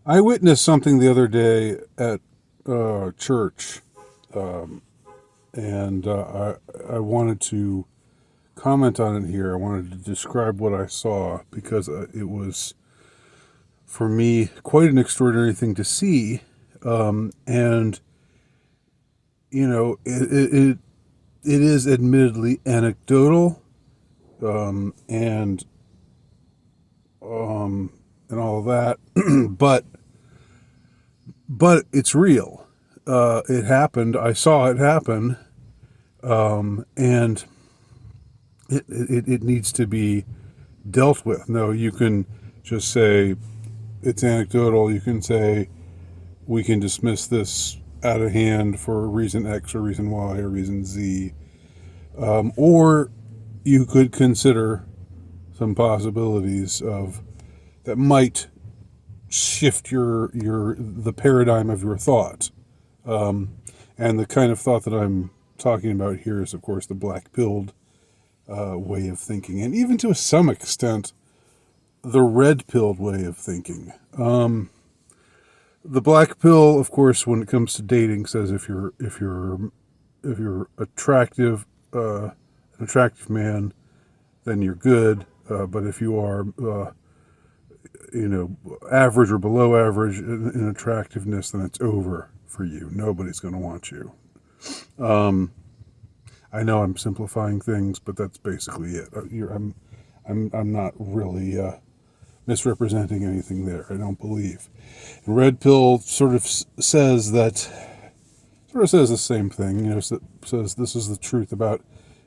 I witnessed something the other day at church, and I wanted to comment on it here. I wanted to describe what I saw because it was, for me, quite an extraordinary thing to see. And it is admittedly anecdotal, and and all of that, but it's real. It happened. I saw it happen, and it needs to be dealt with. No, you can just say it's anecdotal. You can say we can dismiss this out of hand for reason X or reason Y or reason Z, or you could consider some possibilities of that might shift your the paradigm of your thought. And the kind of thought that I'm talking about here is, of course, the black pilled way of thinking, and even to some extent, the red pilled way of thinking. The black pill, of course, when it comes to dating, says if you're an attractive man, then you're good. But if you are, average or below average in attractiveness, then it's over for you. Nobody's going to want you. I know I'm simplifying things, but that's basically it. I'm not really misrepresenting anything there. I don't believe. And red pill sort of says the same thing. Says this is the truth about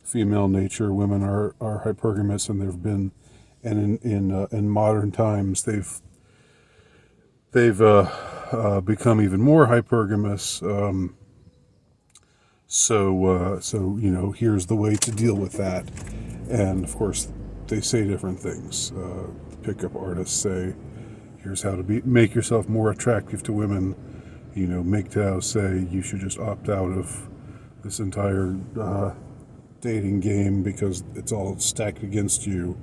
female nature. Women are hypergamous, and they've been, and in modern times they've become even more hypergamous. So here's the way to deal with that. And of course, they say different things. Pickup artists say, "Here's how to make yourself more attractive to women." MGTOW say you should just opt out of this entire dating game because it's all stacked against you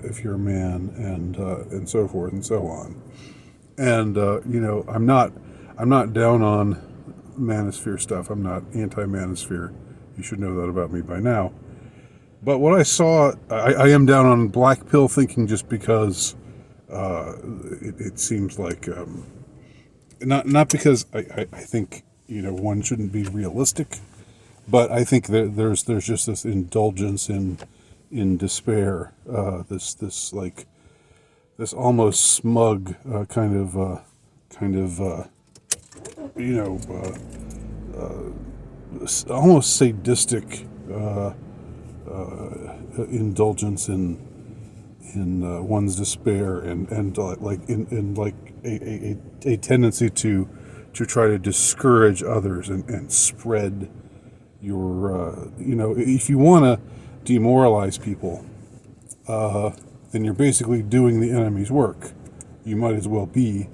if you're a man, and so forth and so on. And I'm not down on manosphere stuff. I'm not anti-manosphere. You should know that about me by now. But what I saw, I am down on black pill thinking just because it seems like not because I think one shouldn't be realistic, but I think that there's just this indulgence in despair, this like this almost smug you know almost sadistic indulgence in one's despair, and like in like a tendency to try to discourage others and spread your if you want to demoralize people, then you're basically doing the enemy's work. You might as well be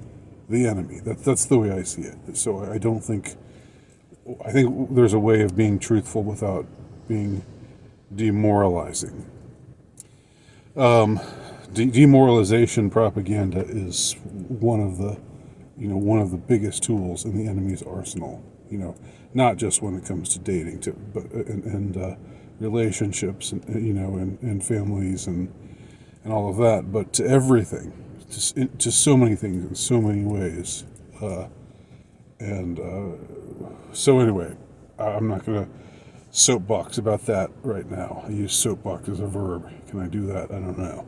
the enemy. That's the way I see it. So I think there's a way of being truthful without being demoralizing. Demoralization propaganda is one of the biggest tools in the enemy's arsenal. Not just when it comes to dating, but and relationships, and families, and all of that, but to everything, to so many things in so many ways. And so anyway, I'm not going to soapbox about that right now. I use soapbox as a verb. Can I do that? I don't know.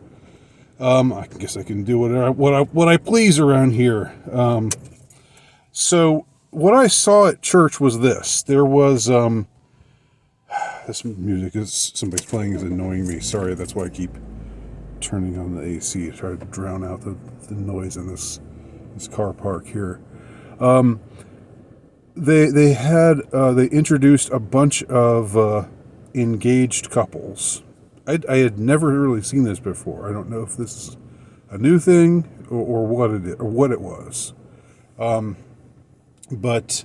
I guess I can do what I please around here. So what I saw at church was this. There was this music is somebody's playing is annoying me. Sorry, that's why I keep turning on the AC to try to drown out the noise in this car park here. They introduced a bunch of engaged couples. I had never really seen this before. I don't know if this is a new thing or what it was. But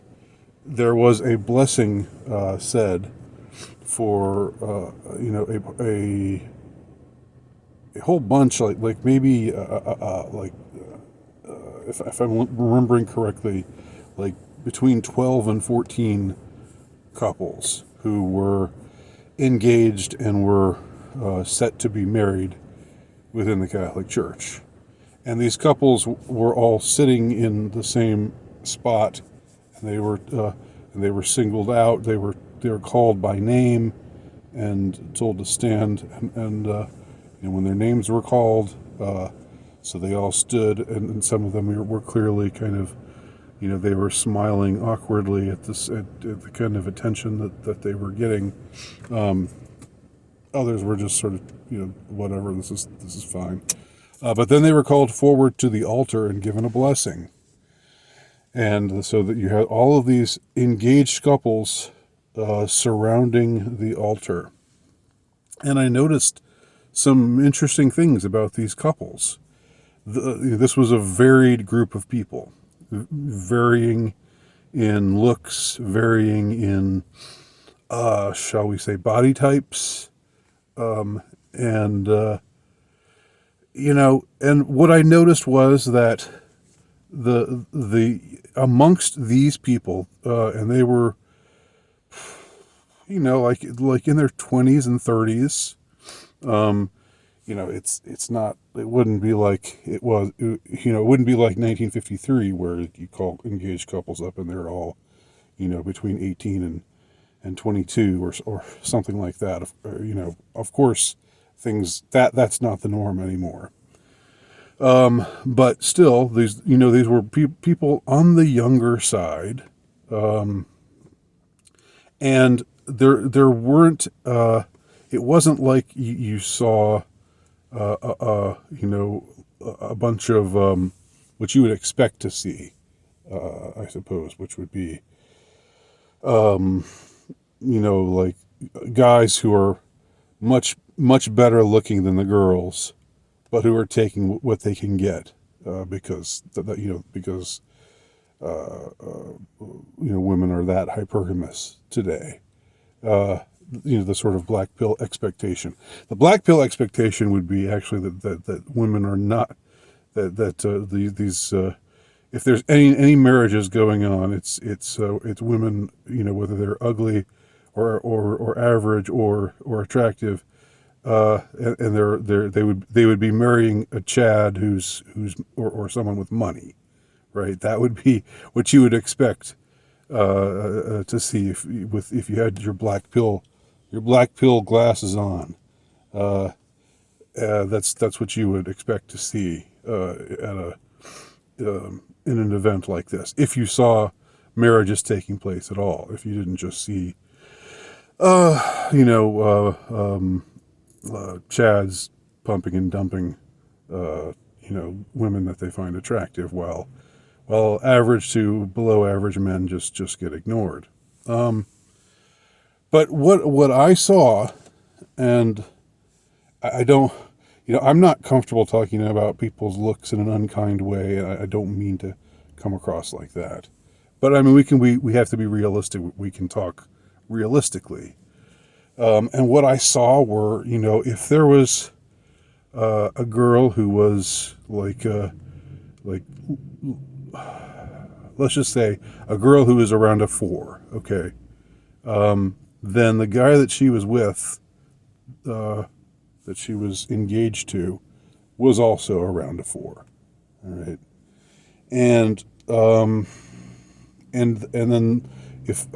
there was a blessing said for a whole bunch, like maybe like if I'm remembering correctly, like between 12 and 14 couples who were engaged and were set to be married within the Catholic Church. And these couples were all sitting in the same spot, and they were singled out. They were called by name and told to stand. And when their names were called, so they all stood, and some of them were clearly kind of, they were smiling awkwardly at the kind of attention that they were getting. Others were just sort of, whatever. This is fine. But then they were called forward to the altar and given a blessing. And so that you had all of these engaged couples surrounding the altar. And I noticed some interesting things about these couples. This was a varied group of people, varying in looks, varying in, shall we say, body types. And what I noticed was that the amongst these people, and they were, like in their 20s and 30s. It wouldn't be like it was, it wouldn't be like 1953 where you call engaged couples up and they're all, between 18 and 22 or something like that. Of course, that's not the norm anymore. But still, these were people on the younger side, and there weren't. It wasn't like you saw, a bunch of what you would expect to see, I suppose, which would be, like guys who are much better looking than the girls, but who are taking what they can get, because women are that hypergamous today. The sort of black pill expectation. The black pill expectation would be actually that women are not, these if there's any marriages going on, it's women, whether they're ugly or average or attractive, and they would be marrying a Chad who's or someone with money, right? That would be what you would expect to see if you had your black pill glasses on. That's what you would expect to see in an event like this. If you saw marriages taking place at all, if you didn't just see, Chads pumping and dumping, women that they find attractive, while average to below average men just get ignored. But what I saw, and I don't, I'm not comfortable talking about people's looks in an unkind way, and I don't mean to come across like that. But I mean, we have to be realistic. We can talk realistically. And what I saw were, if there was a girl who was like let's just say a girl who was around a 4, okay, then the guy that she was with, that she was engaged to, was also around a 4, all right, and then if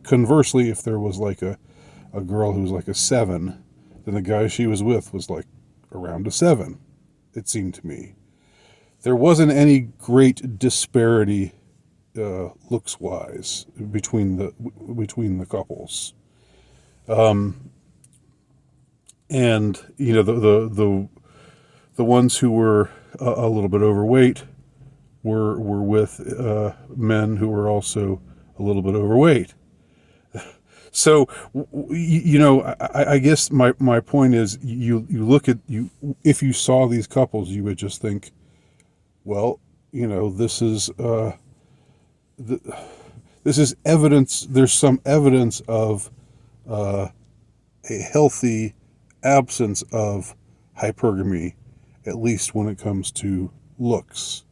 conversely, if there was like a girl who was like a 7, then the guy she was with was like around a 7. It seemed to me there wasn't any great disparity, looks wise, between the couples, and the ones who were a little bit overweight were with men who were also a little bit overweight. So, I guess my point is, you look at, if you saw these couples, you would just think, well, this is this is evidence. There's some evidence of a healthy absence of hypergamy, at least when it comes to looks.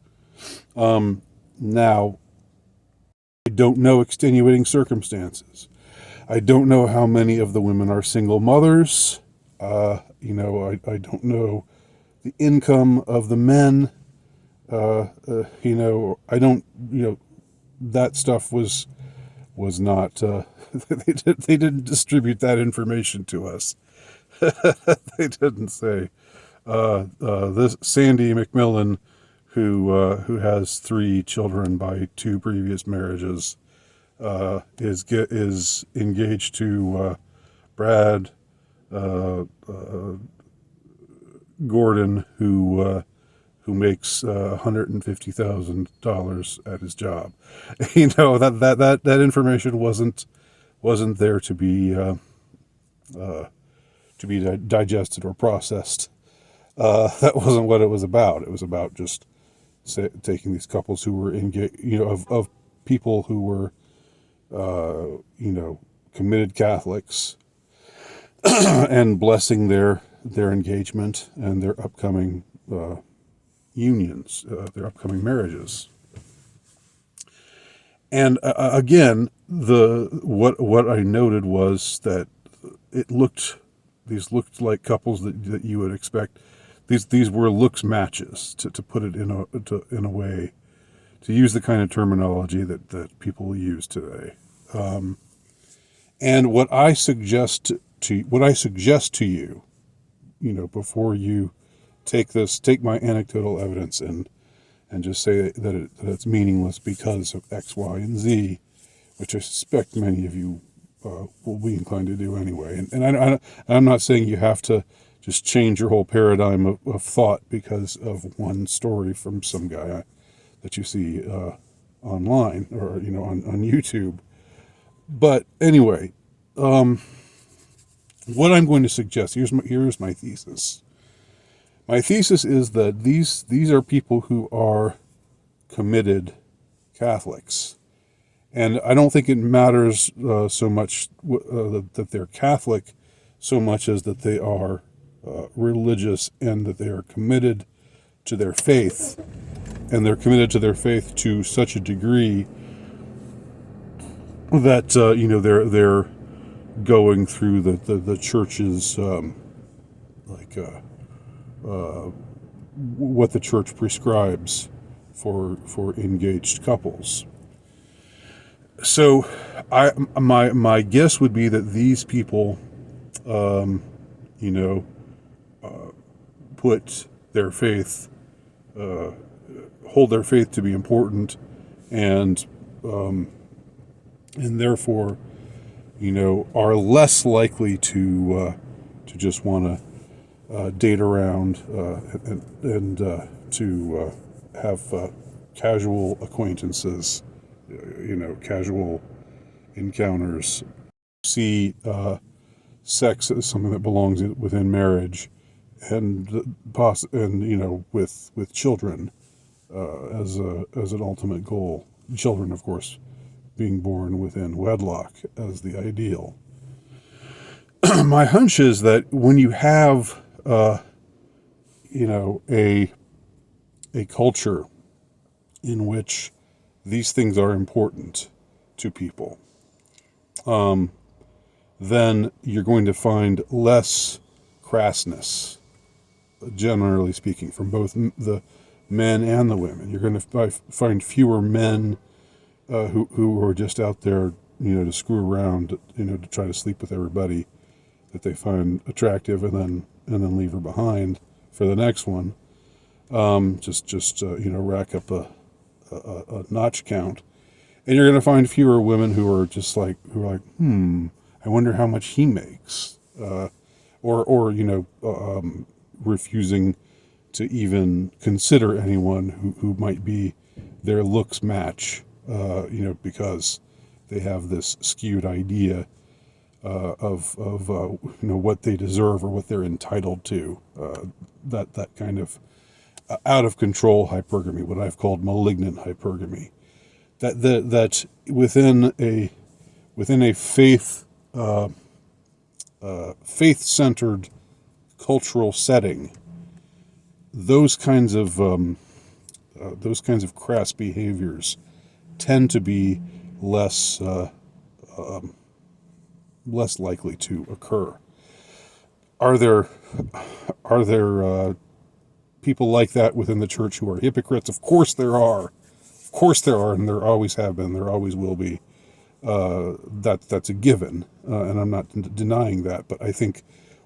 Now, I don't know extenuating circumstances. I don't know how many of the women are single mothers. I don't know the income of the men. I don't, that stuff was not, they didn't distribute that information to us. They didn't say, this Sandy McMillan, who has 3 children by 2 previous marriages, is engaged to Brad Gordon, who makes $150,000 at his job. That information wasn't there to be digested or processed. That wasn't what it was about. It was about just taking these couples who were engaged, of people who were, committed Catholics, and blessing their engagement and their upcoming unions, their upcoming marriages. And again, what I noted was that these looked like couples that you would expect. These were looks matches, to put it in a way, to use the kind of terminology that people use today. And what I suggest to you, before you take my anecdotal evidence and just say that it's meaningless because of X, Y, and Z, which I suspect many of you will be inclined to do anyway. And I'm not saying you have to just change your whole paradigm of thought because of one story from some guy that you see online or on YouTube. But anyway, what I'm going to suggest, here's my thesis. My thesis is that these are people who are committed Catholics. And I don't think it matters so much that they're Catholic, so much as that they are religious and that they are committed to their faith. And they're committed to their faith to such a degree that they're going through the church's what the church prescribes for engaged couples. So my guess would be that these people put their faith, hold their faith to be important, and therefore, are less likely to just want to date around and to have casual acquaintances, casual encounters, see sex as something that belongs within marriage, and with children as an ultimate goal. Children, of course, being born within wedlock as the ideal. My hunch is that when you have a culture in which these things are important to people, then you're going to find less crassness, generally speaking, from both the men and the women. You're going to find fewer men who are just out there, to screw around, to try to sleep with everybody that they find attractive, and then leave her behind for the next one. Just rack up a notch count, and you're going to find fewer women who are like, I wonder how much he makes, or refusing to even consider anyone who might be their looks match, because they have this skewed idea of what they deserve or what they're entitled to. That kind of out of control hypergamy, what I've called malignant hypergamy. That within a faith-centered cultural setting, those kinds of those kinds of crass behaviors tend to be less less likely to occur. Are there people like that within the church who are hypocrites? Of course there are. Of course there are, and there always have been. There always will be. That's a given, and I'm not denying that. But I think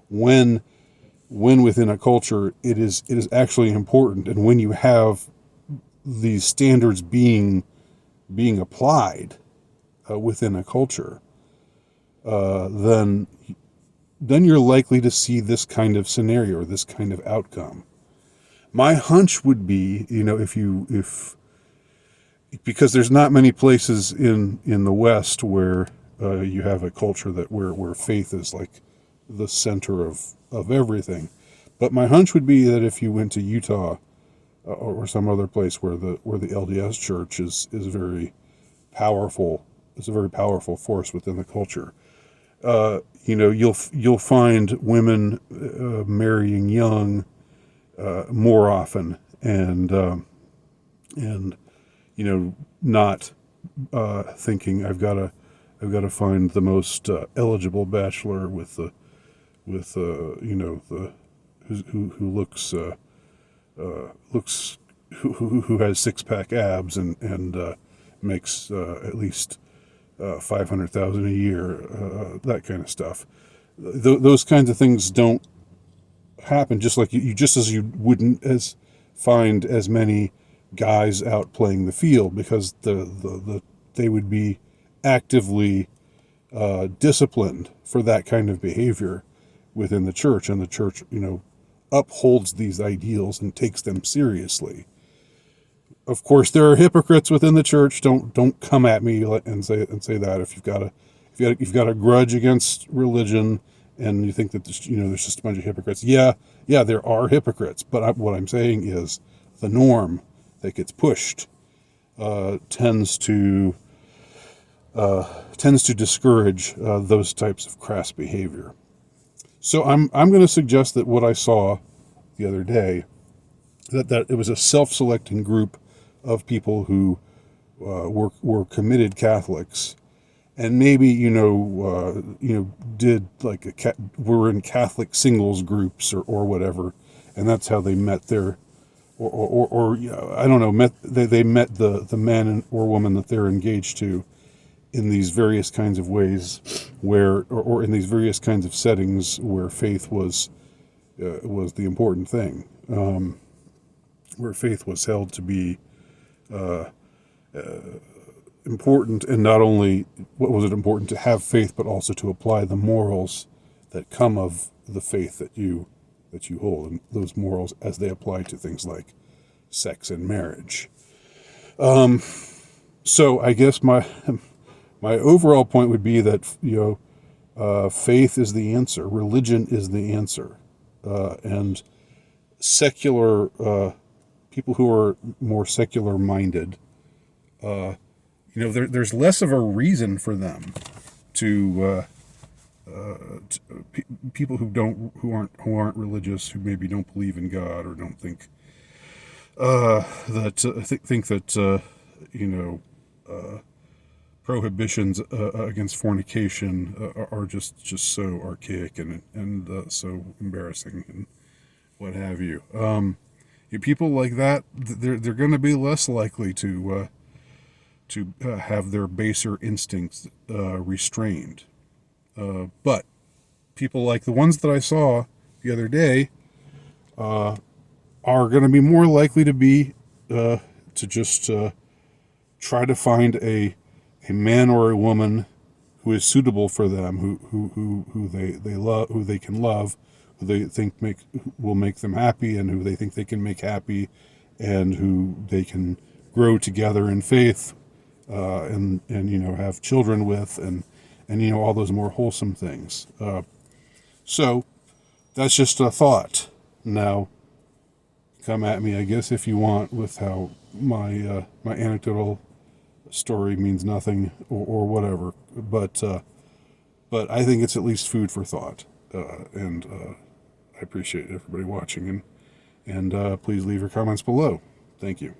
when within a culture it is actually important, and when you have these standards being applied within a culture, then you're likely to see this kind of scenario or this kind of outcome. My hunch would be, if because there's not many places in the West where you have a culture where faith is like the center of everything. But my hunch would be that if you went to Utah or some other place where the LDS Church is very powerful, it's a very powerful force within the culture. You'll find women marrying young more often, and not thinking I've got to find the most eligible bachelor with who looks who has 6-pack abs and makes at least 500,000 a year, that kind of stuff. Those kinds of things don't happen. Just like just as you wouldn't find as many guys out playing the field, because they would be actively disciplined for that kind of behavior within the church, and the church upholds these ideals and takes them seriously. Of course, there are hypocrites within the church. Don't come at me and say that. If you've got a grudge against religion and you think that there's just a bunch of hypocrites, yeah, there are hypocrites. But what I'm saying is the norm that gets pushed tends to discourage those types of crass behavior. So I'm going to suggest that what I saw the other day, that it was a self-selecting group of people who were committed Catholics, and maybe did like were in Catholic singles groups or whatever, and that's how they met their or I don't know, they met the man or woman that they're engaged to in these various kinds of ways, or in these various kinds of settings where faith was the important thing, where faith was held to be important, and not only what was it important to have faith, but also to apply the morals that come of the faith that you hold, and those morals as they apply to things like sex and marriage. So I guess my overall point would be that faith is the answer, religion is the answer, and secular people who are more secular minded, there's less of a reason for them to people who aren't religious, who maybe don't believe in God or don't think that prohibitions against fornication are just so archaic and so embarrassing and what have you. People like that, they're going to be less likely to have their baser instincts restrained. But people like the ones that I saw the other day are going to be more likely to be to just try to find a man or a woman who is suitable for them, who they love, who they can love, who they think will make them happy, and who they think they can make happy, and who they can grow together in faith, and have children with, and all those more wholesome things. So that's just a thought. Now, come at me, I guess, if you want, with how my anecdotal story means nothing or whatever, but I think it's at least food for thought, and I appreciate everybody watching, and please leave your comments below. Thank you.